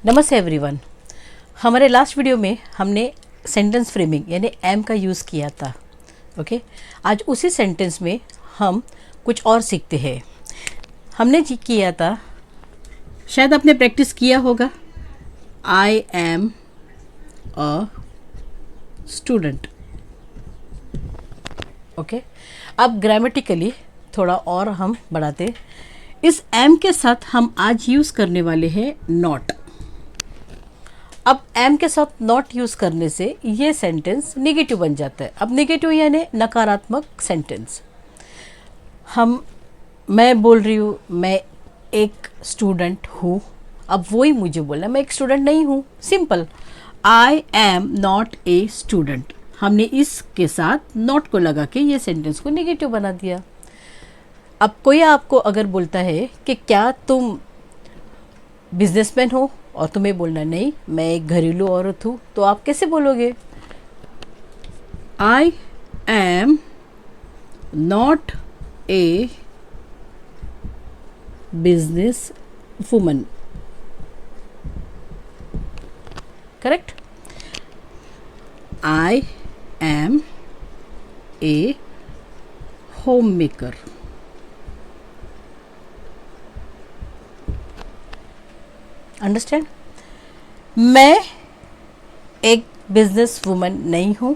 नमस्ते एवरीवन। हमारे last video में हमने सेंटेंस फ्रेमिंग यानी एम का यूज़ किया था। ओके, आज उसी सेंटेंस में हम कुछ और सीखते हैं। हमने जी किया था, शायद आपने प्रैक्टिस किया होगा, I am a student. Okay, अब ग्रामेटिकली थोड़ा और हम बढ़ाते। इस एम के साथ हम आज यूज़ करने वाले हैं नॉट। अब एम के साथ नॉट यूज़ करने से ये सेंटेंस नेगेटिव बन जाता है। अब नेगेटिव यानी नकारात्मक सेंटेंस। मैं बोल रही हूँ मैं एक स्टूडेंट हूँ, अब वही मुझे बोलना मैं एक स्टूडेंट नहीं हूँ। Simple, I am not a student. हमने इसके साथ नॉट को लगा के ये सेंटेंस को नेगेटिव बना दिया। अब कोई आपको अगर बोलता है कि क्या तुम बिजनेसमैन हो, और तुम्हें बोलना नहीं मैं एक घरेलू औरत हूँ, तो आप कैसे बोलोगे? I am not a businesswoman. Correct? I am a homemaker. Understand? मैं एक बिजनेस वुमन नहीं हूँ,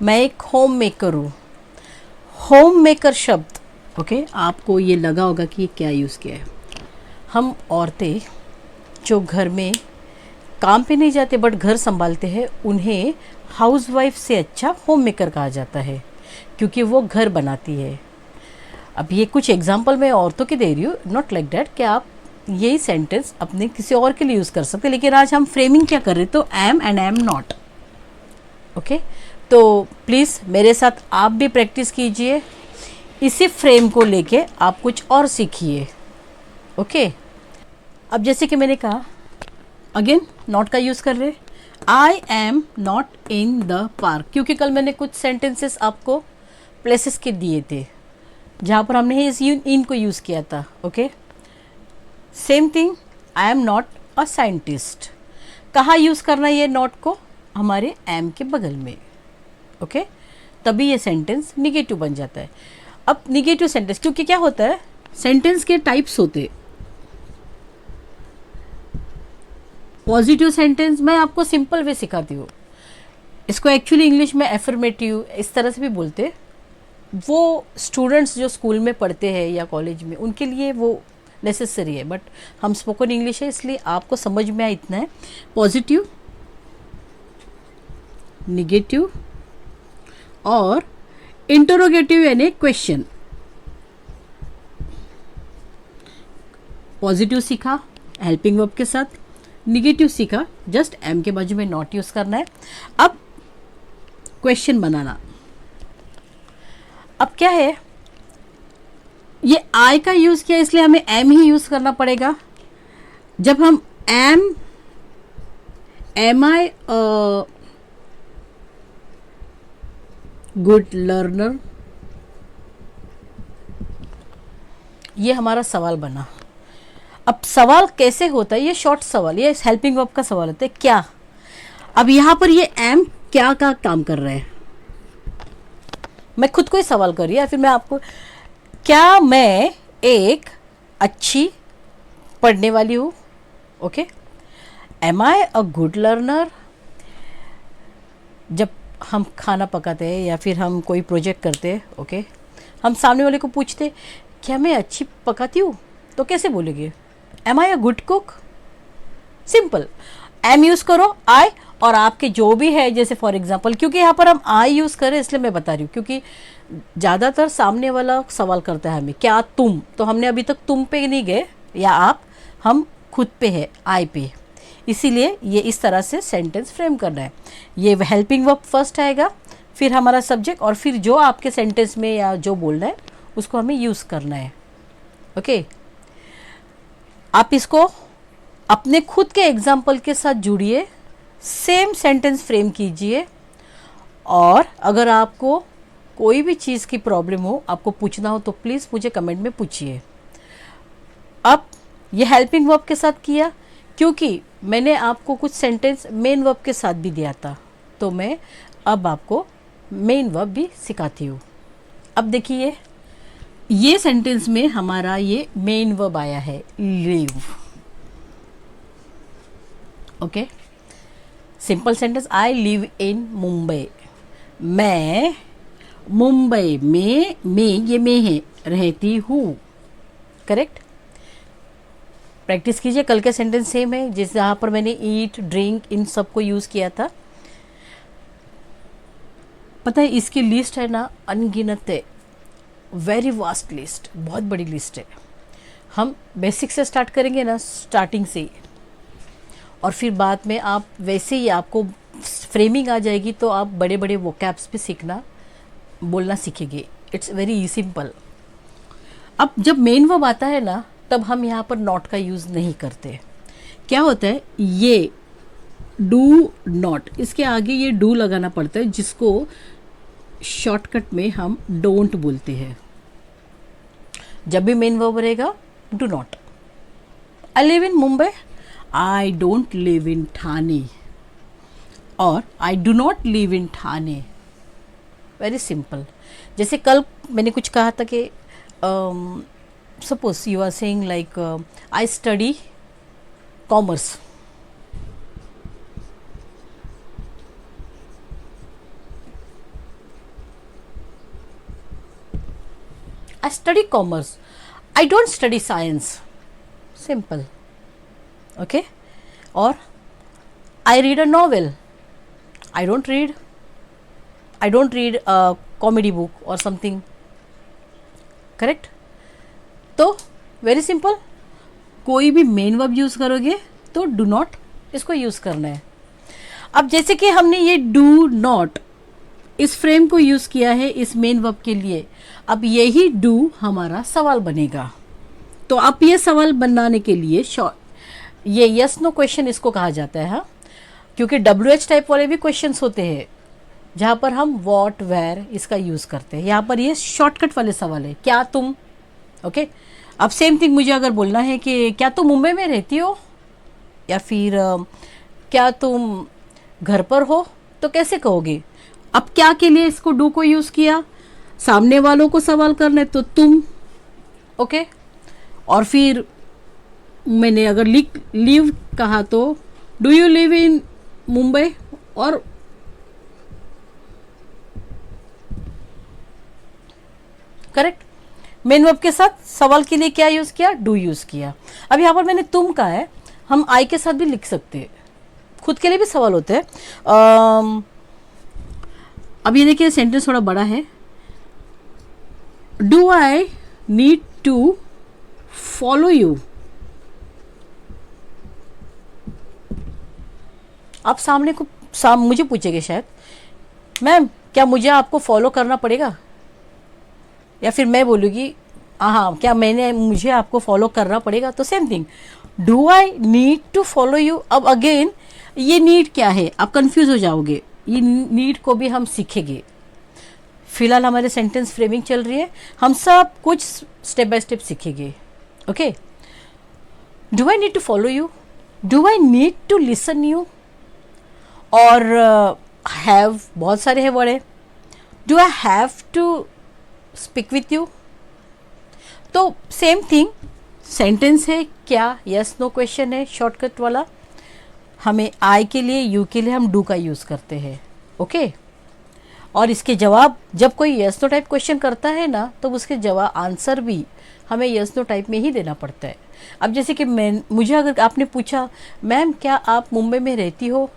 मैं एक होम मेकर हूँ। होम मेकर शब्द, ओके, आपको ये लगा होगा कि ये क्या यूज़ किया है। हम औरतें जो घर में काम पे नहीं जाते बट घर संभालते हैं, उन्हें हाउसवाइफ से अच्छा होम मेकर कहा जाता है, क्योंकि वो घर बनाती है। अब ये कुछ एग्जांपल मैं औरतों के दे रही हूँ, नॉट लाइक दैट कि आप यही सेंटेंस अपने किसी और के लिए यूज़ कर सकते हैं। लेकिन आज हम फ्रेमिंग क्या कर रहे हैं, तो am and am not. Okay, तो प्लीज़ मेरे साथ आप भी प्रैक्टिस कीजिए, इसी फ्रेम को लेके आप कुछ और सीखिए। ओके, अब जैसे कि मैंने कहा, अगेन नॉट का यूज़ कर रहे, आई am not in the park, क्योंकि कल मैंने कुछ सेंटेंसेस आपको प्लेसेस के दिए थे जहाँ पर हमने इस इन को यूज़ किया था। Okay, same thing, I am not a scientist. कहाँ यूज़ करना है ये नॉट को? हमारे एम के बगल में। ओके, तभी ये सेंटेंस निगेटिव बन जाता है। अब निगेटिव सेंटेंस, क्योंकि क्या होता है, सेंटेंस के टाइप्स होते। पॉजिटिव सेंटेंस मैं आपको सिंपल वे सिखाती हूँ, इसको एक्चुअली इंग्लिश में एफर्मेटिव इस तरह से भी बोलते। वो स्टूडेंट्स जो स्कूल में पढ़ते हैं या कॉलेज में, उनके लिए वो नेसेसरी है, बट हम स्पोकन इंग्लिश है इसलिए आपको समझ में आए इतना है। पॉजिटिव, निगेटिव और इंटरोगेटिव यानी क्वेश्चन। पॉजिटिव सीखा हेल्पिंग वर्ब के साथ, निगेटिव सीखा जस्ट एम के बाजू में नॉट यूज करना है। अब क्वेश्चन बनाना, अब क्या है, ये आई का यूज किया इसलिए हमें एम ही यूज करना पड़ेगा। जब हम एम आई गुड लर्नर, ये हमारा सवाल बना। अब सवाल कैसे होता है, ये शॉर्ट सवाल, ये हेल्पिंग वर्ब का सवाल होता है क्या। अब यहां पर ये एम क्या का काम कर रहे हैं, मैं खुद को ही सवाल कर रही है, या फिर मैं आपको, क्या मैं एक अच्छी पढ़ने वाली हूँ? Okay, am I a good learner. जब हम खाना पकाते हैं या फिर हम कोई प्रोजेक्ट करते हैं, ओके, हम सामने वाले को पूछते क्या मैं अच्छी पकाती हूँ, तो कैसे बोलेंगे? Am I a good cook. Simple, am use करो, आई और आपके जो भी है, जैसे फॉर एग्जांपल, क्योंकि यहाँ पर हम आई यूज़ करें इसलिए मैं बता रही हूँ, क्योंकि ज़्यादातर सामने वाला सवाल करता है हमें क्या तुम, तो हमने अभी तक तुम पे नहीं गए या आप, हम खुद पे है, आई पे। इसीलिए ये इस तरह से सेंटेंस फ्रेम करना है। ये हेल्पिंग वर्ब फर्स्ट आएगा, फिर हमारा सब्जेक्ट, और फिर जो आपके सेंटेंस में या जो बोलना है उसको हमें यूज़ करना है। ओके, आप इसको अपने खुद के एग्जाम्पल के साथ जुड़िए, सेम सेंटेंस फ्रेम कीजिए, और अगर आपको कोई भी चीज़ की प्रॉब्लम हो, आपको पूछना हो, तो प्लीज़ मुझे कमेंट में पूछिए। अब ये हेल्पिंग वर्ब के साथ किया, क्योंकि मैंने आपको कुछ सेंटेंस मेन वर्ब के साथ भी दिया था, तो मैं अब आपको मेन वर्ब भी सिखाती हूँ। अब देखिए, ये सेंटेंस में हमारा ये मेन वर्ब आया है, live. Okay, simple sentence, I live in Mumbai. मैं मुंबई में ये में है, रहती हूँ। करेक्ट। प्रैक्टिस कीजिए, कल के सेंटेंस सेम है जिस जहाँ पर मैंने ईट, ड्रिंक इन सब को यूज़ किया था। पता है इसकी लिस्ट है ना, अनगिनत है, वेरी वास्ट लिस्ट, बहुत बड़ी लिस्ट है। हम बेसिक से स्टार्ट करेंगे ना, स्टार्टिंग से ही, और फिर बाद में आप वैसे ही आपको फ्रेमिंग आ जाएगी, तो आप बड़े बड़े वोकैब्स भी सीखना, बोलना सीखेंगे। It's very simple. अब जब मेन वर्ब आता है ना, तब हम यहाँ पर नॉट का यूज़ नहीं करते। क्या होता है, ये डू नॉट, इसके आगे ये डू लगाना पड़ता है, जिसको शॉर्टकट में हम डोंट बोलते हैं। जब भी मेन वर्ब रहेगा, do not. I live in Mumbai, I don't live in Thane, और I do not live in Thane. Very simple. जैसे कल मैंने कुछ कहा था कि suppose you are saying like I study commerce. I study commerce. I don't study science. Simple. Okay? Or I read a novel. I don't read. I don't read a comedy book or something. Correct? तो very simple, कोई भी main verb use करोगे तो do not इसको use करना है। अब जैसे कि हमने ये डू नॉट इस फ्रेम को यूज़ किया है इस मेन वर्ब के लिए, अब यही डू हमारा सवाल बनेगा। तो अब ये सवाल बनाने के लिए ये यस नो क्वेश्चन इसको कहा जाता है, हाँ, क्योंकि WH टाइप वाले भी क्वेश्चंस होते हैं जहाँ पर हम व्हाट वेयर इसका यूज़ करते हैं। यहाँ पर ये शॉर्टकट वाले सवाल है, क्या तुम। ओके, अब सेम थिंग मुझे अगर बोलना है कि क्या तुम मुंबई में रहती हो, या फिर क्या तुम घर पर हो, तो कैसे कहोगे। अब क्या के लिए इसको डू को यूज़ किया, सामने वालों को सवाल करना है तो तुम। ओके, और फिर मैंने अगर लिव कहा तो do you live in Mumbai, और करेक्ट। मेन वर्ब के साथ सवाल के लिए क्या यूज़ किया, डू यूज़ किया। अब यहाँ पर मैंने तुम कहा है, हम आई के साथ भी लिख सकते हैं, खुद के लिए भी सवाल होते हैं। अब ये देखिए सेंटेंस थोड़ा बड़ा है, do I need to follow you. आप मुझे पूछेंगे शायद, मैम क्या मुझे आपको फॉलो करना पड़ेगा, या फिर मैं बोलूँगी हाँ क्या मुझे आपको फॉलो करना पड़ेगा। तो same thing, do I need to follow you. अब अगेन ये नीड क्या है, आप कंफ्यूज हो जाओगे, ये नीड को भी हम सीखेंगे। फिलहाल हमारे सेंटेंस फ्रेमिंग चल रही है, हम सब कुछ स्टेप बाय स्टेप सीखेंगे। Okay, do I need to follow you, do I need to listen you, और हैव बहुत सारे है वर्ड है, do I have to speak with you. तो सेम थिंग, सेंटेंस है क्या, यस नो क्वेश्चन है शॉर्टकट वाला, हमें आई के लिए यू के लिए हम डू का यूज़ करते हैं। ओके, और इसके जवाब जब कोई यस नो टाइप क्वेश्चन करता है ना, तो उसके जवाब आंसर भी हमें यस नो टाइप में ही देना पड़ता है। अब जैसे कि मुझे अगर आपने पूछा मैम क्या आप मुंबई में रहती हो,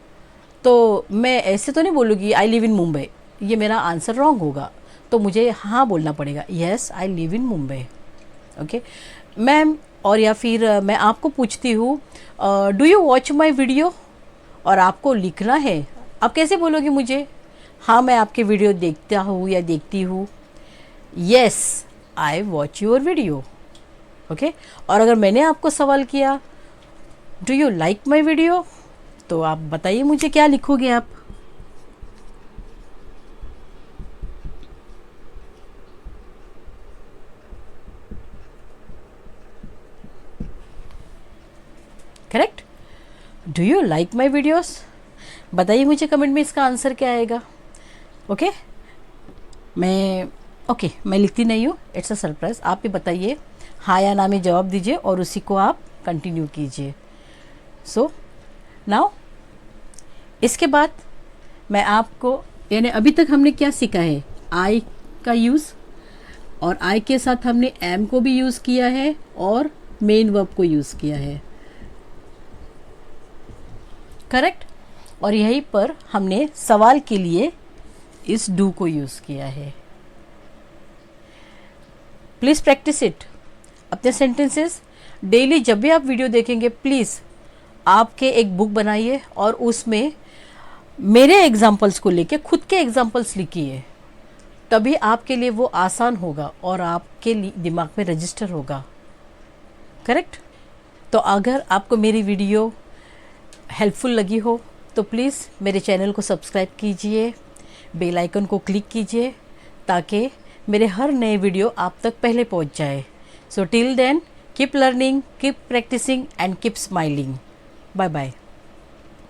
तो मैं ऐसे तो नहीं बोलूँगी आई लिव इन मुंबई, ये मेरा आंसर रॉन्ग होगा, तो मुझे हाँ बोलना पड़ेगा, yes I live in Mumbai. Okay ma'am, और या फिर मैं आपको पूछती हूँ do you watch my video, और आपको लिखना है, आप कैसे बोलोगे मुझे, हाँ मैं आपके वीडियो देखता हूँ या देखती हूँ, yes I watch your video. Okay, और अगर मैंने आपको सवाल किया do you like my video, तो आप बताइए मुझे क्या लिखोगे आप। Correct. Do you like my videos? बताइए मुझे कमेंट में इसका आंसर क्या आएगा. ओके मैं लिखती नहीं हूँ, इट्स अ सरप्राइज. आप भी बताइए, हाँ या ना में जवाब दीजिए और उसी को आप कंटिन्यू कीजिए. सो नाउ इसके बाद मैं आपको, यानी अभी तक हमने क्या सीखा है, आई का यूज़, और आई के साथ हमने एम को भी यूज़ किया है और मेन वर्ब को यूज़ किया है. करेक्ट. और यहीं पर हमने सवाल के लिए इस डू को यूज़ किया है. Please practice it. अपने सेंटेंसेस डेली जब भी आप वीडियो देखेंगे प्लीज़ आपके एक बुक बनाइए और उसमें मेरे एग्जाम्पल्स को लेके खुद के एग्जाम्पल्स लिखिए. तभी आपके लिए वो आसान होगा और आपके दिमाग में रजिस्टर होगा. करेक्ट. तो अगर आपको मेरी वीडियो हेल्पफुल लगी हो तो प्लीज़ मेरे चैनल को सब्सक्राइब कीजिए, बेल आइकन को क्लिक कीजिए ताकि मेरे हर नए वीडियो आप तक पहले पहुंच जाए. So till then keep learning, keep practising and keep smiling. Bye bye.